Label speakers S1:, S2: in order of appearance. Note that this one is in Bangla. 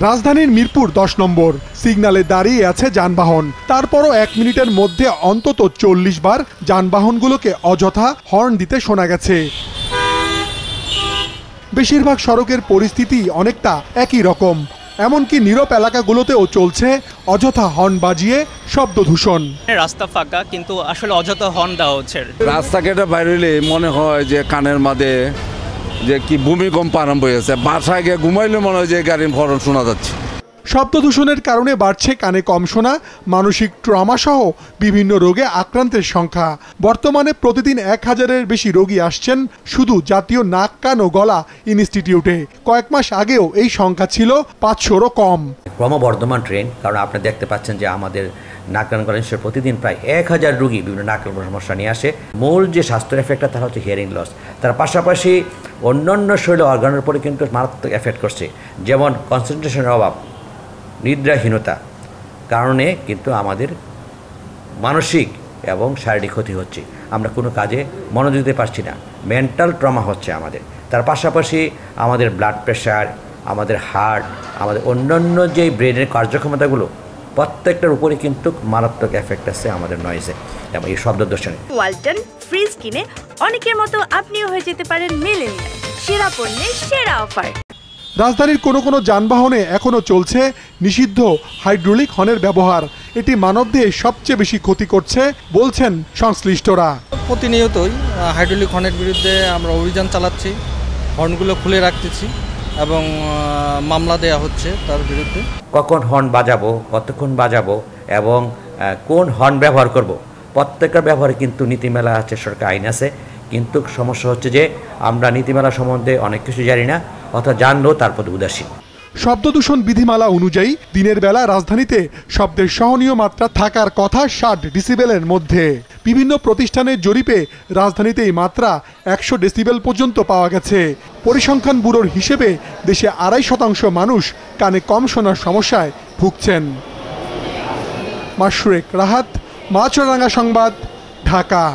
S1: রাজধানীর মিরপুর 10 নম্বর সিগন্যালে দাঁড়িয়ে আছে যানবাহন, তারপরও 1 মিনিটের মধ্যে অন্তত 40 বার যানবাহনগুলোকে অযথা হর্ন দিতে শোনা গেছে। বেশিরভাগ সড়কের পরিস্থিতি অনেকটা একই রকম, এমনকি নীরব এলাকাগুলোতেও চলছে অযথা হর্ন বাজিয়ে শব্দ দূষণ।
S2: রাস্তা ফাঁকা কিন্তু আসলে অযথা হর্ন দেওয়া হচ্ছে।
S3: রাস্তাঘাটে বাইরে মনে হয় যে কানের মাঝে যে কি ভূমিকম্প আরম্ভ হয়েছে, বাসায় গিয়ে ঘুমাইলে মনে হয় যে গাড়ির হর্ন শোনা যাচ্ছে।
S1: শব্দ দূষণের কারণে বাড়ছে কানে কম শোনা, মানসিক ট্রমা সহ বিভিন্ন রোগে আক্রান্তের সংখ্যা। বর্তমানে প্রতিদিন 1000-এর বেশি রোগী আসছেন শুধু জাতীয় নাক কান ও গলা ইনস্টিটিউটে। কয়েক মাস আগেও এই সংখ্যা ছিল 500-রও কম।
S4: ক্রমবর্ধমান ট্রেন্ড, কারণ আপনি দেখতে পাচ্ছেন যে আমাদের নাক কান গলা ইনস্টিটিউটে প্রতিদিন প্রায় 1000 রোগী বিভিন্ন নাকের সমস্যা নিয়ে আসে। মূল যে স্বাস্থ্যের এফেক্টটা তারা হচ্ছে হিয়ারিং লস, তার পাশাপাশি অন্যান্য শরীরের অর্গানের উপরে কিন্তু মারাত্মক এফেক্ট করছে, যেমন কনসেন্ট্রেশনের অভাব, নিদ্রাহীনতা কারণে কিন্তু আমাদের মানসিক এবং শারীরিক ক্ষতি হচ্ছে। আমরা কোনো কাজে মনোযোগ দিতে পারছি না, মেন্টাল ট্রমা হচ্ছে আমাদের। তার পাশাপাশি আমাদের ব্লাড প্রেশার, আমাদের হার্ট, আমাদের অন্যান্য যে ব্রেনের কার্যক্ষমতাগুলো প্রত্যেকটার উপরে কিন্তু মারাত্মক এফেক্ট আছে আমাদের নয়েজে এবং এই শব্দ দূষণে।
S5: ওয়ালটন ফ্রিজ কিনে অনেকের মতো আপনিও হয়ে যেতে পারেন মিলেনিয়াল। সেরা পণ্যের সেরা অফার।
S1: রাজধানীর কোনো কোনো যানবাহনে এখনও চলছে নিষিদ্ধ হাইড্রোলিক হর্নের ব্যবহার। এটি মানবদেহে সবচেয়ে বেশি ক্ষতি করছে বলছেন সংশ্লিষ্টরা।
S6: প্রতিনিয়তই হাইড্রোলিক হর্নের বিরুদ্ধে আমরা অভিযান চালাচ্ছি, হর্নগুলো খুলে রাখতেছি এবং মামলা দেয়া হচ্ছে তার বিরুদ্ধে।
S4: কখন হর্ন বাজাবো, কতক্ষণ বাজাবো এবং কোন হর্ন ব্যবহার করব, প্রত্যেকটা ব্যবহারে কিন্তু নীতিমালা আছে, সরকার আইন আছে। কিন্তু সমস্যা হচ্ছে যে আমরা নীতিমালা সম্বন্ধে অনেক কিছু জানি না, অর্থাৎ জানলেও তার প্রতি উদাসীন।
S1: শব্দ দূষণ বিধিমালা অনুযায়ী দিনের বেলা রাজধানীতে শব্দের সহনীয় মাত্রা থাকার কথা 60 ডেসিবেলের মধ্যে। বিভিন্ন প্রতিষ্ঠানের জরিপে রাজধানীতে এই মাত্রা 100 ডেসিবেল পর্যন্ত পাওয়া গেছে। পরিসংখ্যান ব্যুরোর হিসেবে দেশে 2.5% মানুষ কানে কম শোনার সমস্যায় ভুগছেন। মাশরুক রাহাত, মাছরাঙা সংবাদ, ঢাকা।